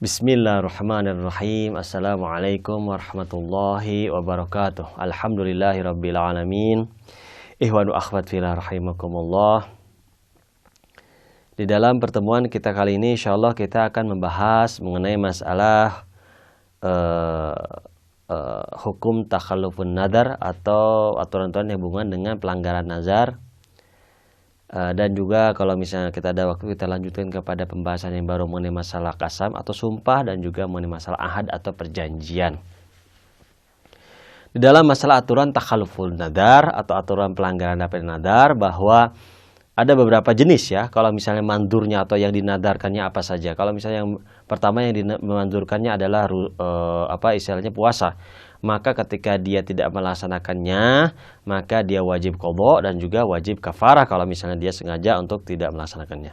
Bismillahirrahmanirrahim. Assalamualaikum warahmatullahi wabarakatuh. Alhamdulillahirabbil alamin. Ikhwanu akhwat fillah rahimakumullah. Di dalam pertemuan kita kali ini insyaallah kita akan membahas mengenai masalah hukum takhallufun nadar atau aturan-aturan yang berhubungan dengan pelanggaran nazar. Dan juga kalau misalnya kita ada waktu kita lanjutkan kepada pembahasan yang baru mengenai masalah qasam atau sumpah dan juga mengenai masalah ahad atau perjanjian. Di dalam masalah aturan takhalluful nadar atau aturan pelanggaran nadar bahwa ada beberapa jenis ya. Kalau misalnya mandurnya atau yang dinadarkannya apa saja. Kalau misalnya yang pertama yang dimandurkannya adalah istilahnya puasa. Maka ketika dia tidak melaksanakannya, maka dia wajib qadha dan juga wajib kafarah kalau misalnya dia sengaja untuk tidak melaksanakannya.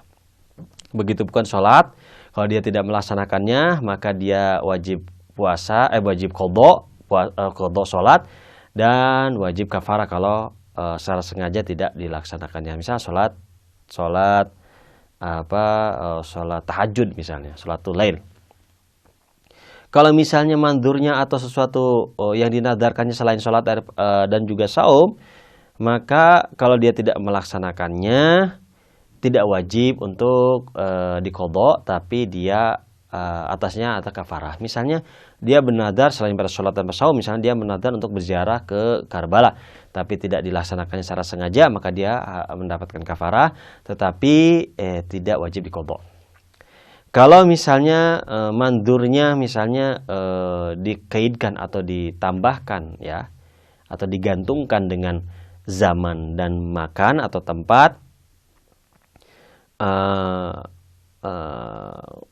Begitu bukan sholat, kalau dia tidak melaksanakannya, maka dia wajib wajib qadha sholat dan wajib kafarah kalau secara sengaja tidak dilaksanakannya. Misalnya sholat tahajud misalnya, sholatul lail. Kalau misalnya mandurnya atau sesuatu yang dinadarkannya selain sholat dan juga saum, maka kalau dia tidak melaksanakannya, tidak wajib untuk diqadha, tapi dia atasnya atau kafarah. Misalnya dia bernadar selain pada sholat dan saum, misalnya dia bernadar untuk berziarah ke Karbala, tapi tidak dilaksanakannya secara sengaja, maka dia mendapatkan kafarah, tetapi tidak wajib diqadha. Kalau misalnya mandurnya misalnya dikaitkan atau ditambahkan ya atau digantungkan dengan zaman dan makan atau tempat,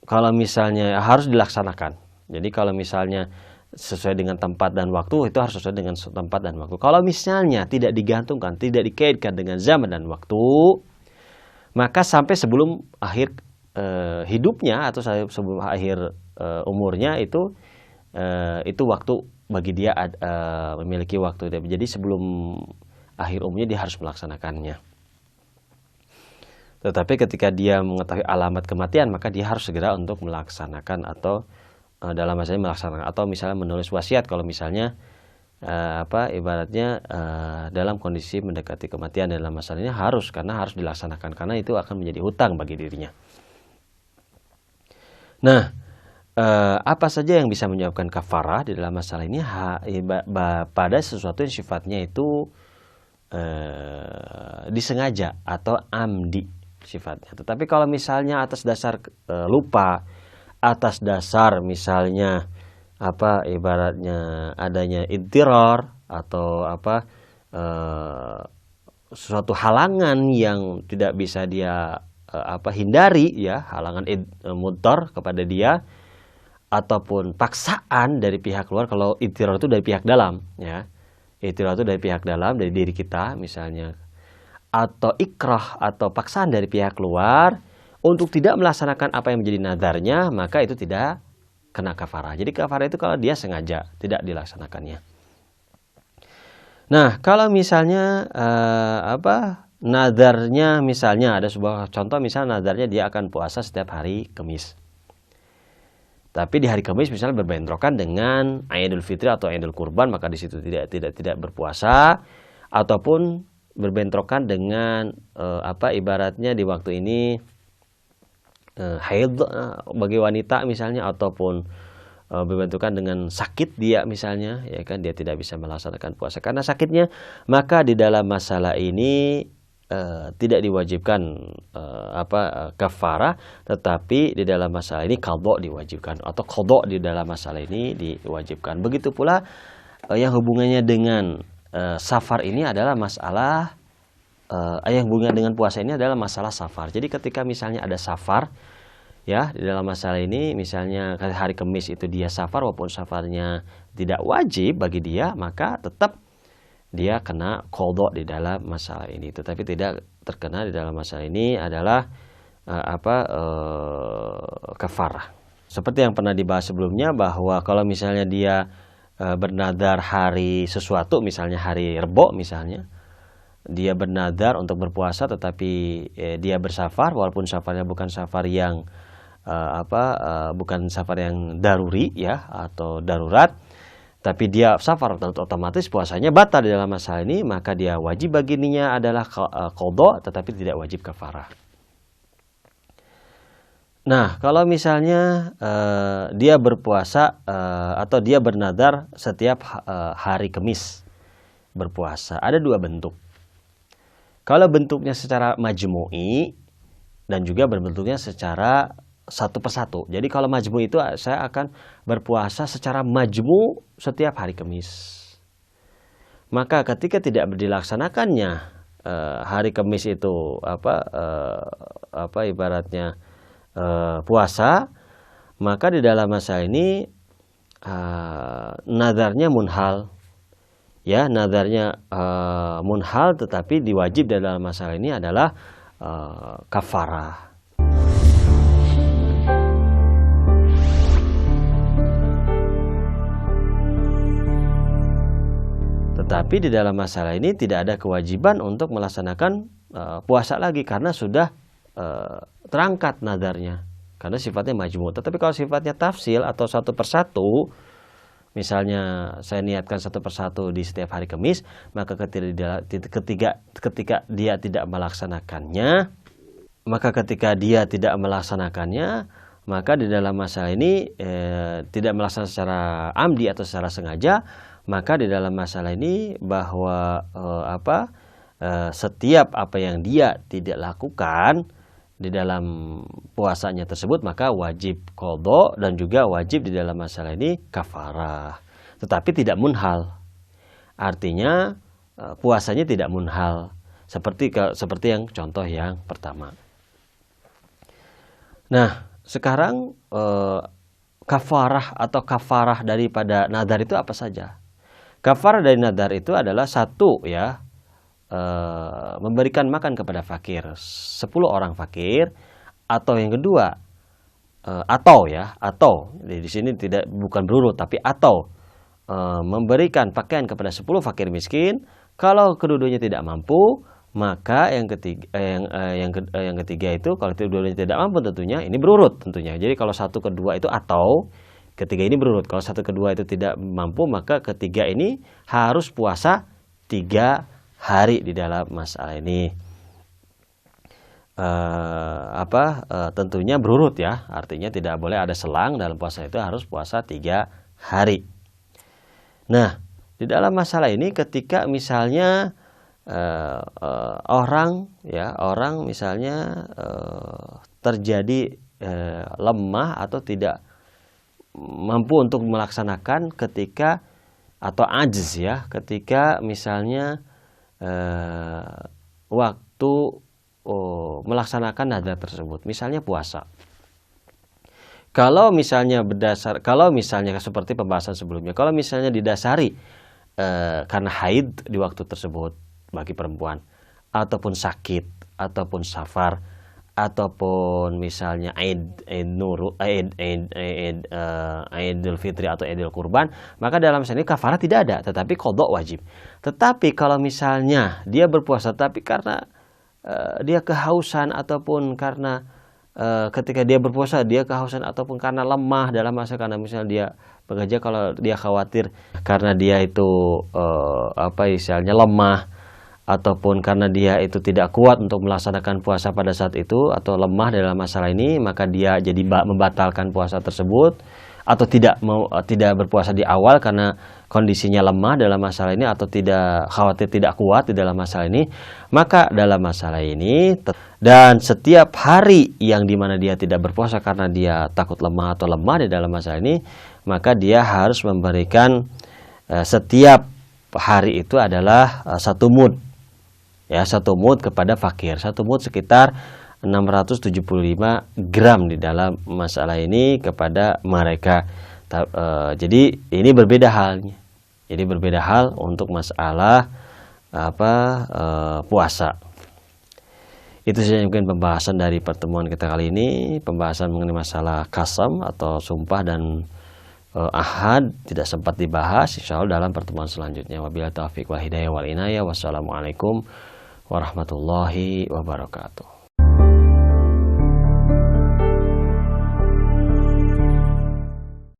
kalau misalnya harus dilaksanakan. Jadi kalau misalnya sesuai dengan tempat dan waktu, itu harus sesuai dengan tempat dan waktu. Kalau misalnya tidak digantungkan, tidak dikaitkan dengan zaman dan waktu, maka sampai sebelum akhir hidupnya atau sebelum akhir umurnya itu waktu bagi dia memiliki waktu. Jadi sebelum akhir umurnya dia harus melaksanakannya. Tetapi ketika dia mengetahui alamat kematian, maka dia harus segera untuk melaksanakan atau dalam masalahnya melaksanakan atau misalnya menulis wasiat kalau misalnya ibaratnya dalam kondisi mendekati kematian dalam masalahnya karena harus dilaksanakan karena itu akan menjadi hutang bagi dirinya. Nah, apa saja yang bisa menyebabkan kafarah di dalam masalah ini pada sesuatu yang sifatnya itu disengaja atau amdi sifatnya. Tetapi kalau misalnya atas dasar lupa, atas dasar misalnya ibaratnya adanya idtirar atau suatu halangan yang tidak bisa dia hindari ya, halangan mudhar kepada dia ataupun paksaan dari pihak luar. Kalau idtirar itu dari pihak dalam ya, idtirar itu dari pihak dalam, dari diri kita misalnya, atau ikrah atau paksaan dari pihak luar untuk tidak melaksanakan apa yang menjadi nadarnya, maka itu tidak kena kafarah. Jadi kafarah itu kalau dia sengaja tidak dilaksanakannya. Nah, kalau misalnya nadarnya misalnya ada sebuah contoh, misalnya nadarnya dia akan puasa setiap hari Kamis. Tapi di hari Kamis misalnya berbentrokan dengan Idul Fitri atau Idul Kurban, maka di situ tidak berpuasa, ataupun berbentrokan dengan ibaratnya di waktu ini haid bagi wanita misalnya, ataupun berbentukan dengan sakit dia misalnya, ya kan, dia tidak bisa melaksanakan puasa karena sakitnya, maka di dalam masalah ini tidak diwajibkan kafarah, tetapi di dalam masalah ini qadha diwajibkan atau qadha di dalam masalah ini diwajibkan. Begitu pula yang hubungannya dengan safar ini adalah masalah yang hubungan dengan puasa ini adalah masalah safar. Jadi ketika misalnya ada safar ya di dalam masalah ini, misalnya hari Kamis itu dia safar walaupun safarnya tidak wajib bagi dia, maka tetap dia kena qadha di dalam masalah ini. Tetapi tidak terkena di dalam masalah ini adalah kafarah. Seperti yang pernah dibahas sebelumnya bahwa kalau misalnya dia bernadar hari sesuatu, misalnya hari Rebo misalnya, dia bernadar untuk berpuasa tetapi dia bersafar walaupun safarnya bukan safar yang bukan safar yang daruri ya atau darurat, tapi dia safar, otomatis puasanya batal di dalam masalah ini, maka dia wajib baginya adalah qadha tetapi tidak wajib kafarah. Nah, kalau misalnya dia berpuasa atau dia bernadar setiap hari Kamis berpuasa, ada dua bentuk. Kalau bentuknya secara majmu'i dan juga berbentuknya secara satu persatu. Jadi kalau majmu itu saya akan berpuasa secara majmu setiap hari Kamis. Maka ketika tidak dilaksanakannya hari Kamis itu ibaratnya puasa, maka di dalam masa ini nadarnya munhal. Ya, nadarnya munhal, tetapi diwajib dalam masalah ini adalah kafarah. Tetapi di dalam masalah ini tidak ada kewajiban untuk melaksanakan puasa lagi karena sudah terangkat nadarnya, karena sifatnya majmu'. Tetapi kalau sifatnya tafsil atau satu persatu, misalnya saya niatkan satu persatu di setiap hari Kamis, maka ketika dia tidak melaksanakannya, maka di dalam masalah ini tidak melaksanakan secara amdi atau secara sengaja, maka di dalam masalah ini bahwa setiap apa yang dia tidak lakukan di dalam puasanya tersebut, maka wajib qadha dan juga wajib di dalam masalah ini kafarah. Tetapi tidak munhal. Artinya puasanya tidak munhal. Seperti yang contoh yang pertama. Nah, sekarang kafarah daripada nadar itu apa saja? Kafarah dari nadar itu adalah satu ya, memberikan makan kepada fakir 10 orang fakir, atau yang kedua atau di sini bukan berurut tapi memberikan pakaian kepada 10 fakir miskin. Kalau kedudukannya tidak mampu, maka yang ketiga itu, kalau kedudukannya tidak mampu tentunya ini berurut tentunya. Jadi kalau satu kedua itu atau ketiga ini berurut. Kalau satu kedua itu tidak mampu, maka ketiga ini harus puasa 3 hari di dalam masalah ini. Tentunya berurut ya, artinya tidak boleh ada selang dalam puasa, itu harus puasa 3 hari. Nah, di dalam masalah ini ketika misalnya orang misalnya terjadi lemah atau tidak mampu untuk melaksanakan ketika atau ajiz ya, ketika misalnya waktu melaksanakan nadar tersebut, misalnya puasa. Kalau misalnya seperti pembahasan sebelumnya, kalau misalnya didasari karena haid di waktu tersebut bagi perempuan, ataupun sakit, ataupun safar, ataupun misalnya Idul Fitri atau Idul Kurban, maka dalam masalah ini kafarah tidak ada, tetapi qadha wajib. Tetapi kalau misalnya dia berpuasa tapi karena dia kehausan, ataupun karena ketika dia berpuasa dia kehausan, ataupun karena lemah dalam masa, karena misalnya dia bekerja, kalau dia khawatir karena dia itu misalnya lemah, ataupun karena dia itu tidak kuat untuk melaksanakan puasa pada saat itu, atau lemah dalam masalah ini, maka dia jadi membatalkan puasa tersebut, atau tidak berpuasa di awal karena kondisinya lemah dalam masalah ini, atau khawatir tidak kuat di dalam masalah ini. Maka dalam masalah ini, dan setiap hari yang dimana dia tidak berpuasa karena dia takut lemah atau lemah di dalam masalah ini, maka dia harus memberikan setiap hari itu adalah 1 mud. Ya, 1 mud kepada fakir. 1 mud sekitar 675 gram di dalam masalah ini kepada mereka. Jadi ini berbeda halnya. Jadi berbeda hal untuk masalah puasa. Itu saja mungkin pembahasan dari pertemuan kita kali ini, pembahasan mengenai masalah qasam atau sumpah dan ahad tidak sempat dibahas. Insyaallah dalam pertemuan selanjutnya. Wabillahi taufiq wal hidayah wal inayah. Wassalamualaikum warahmatullahi wabarakatuh.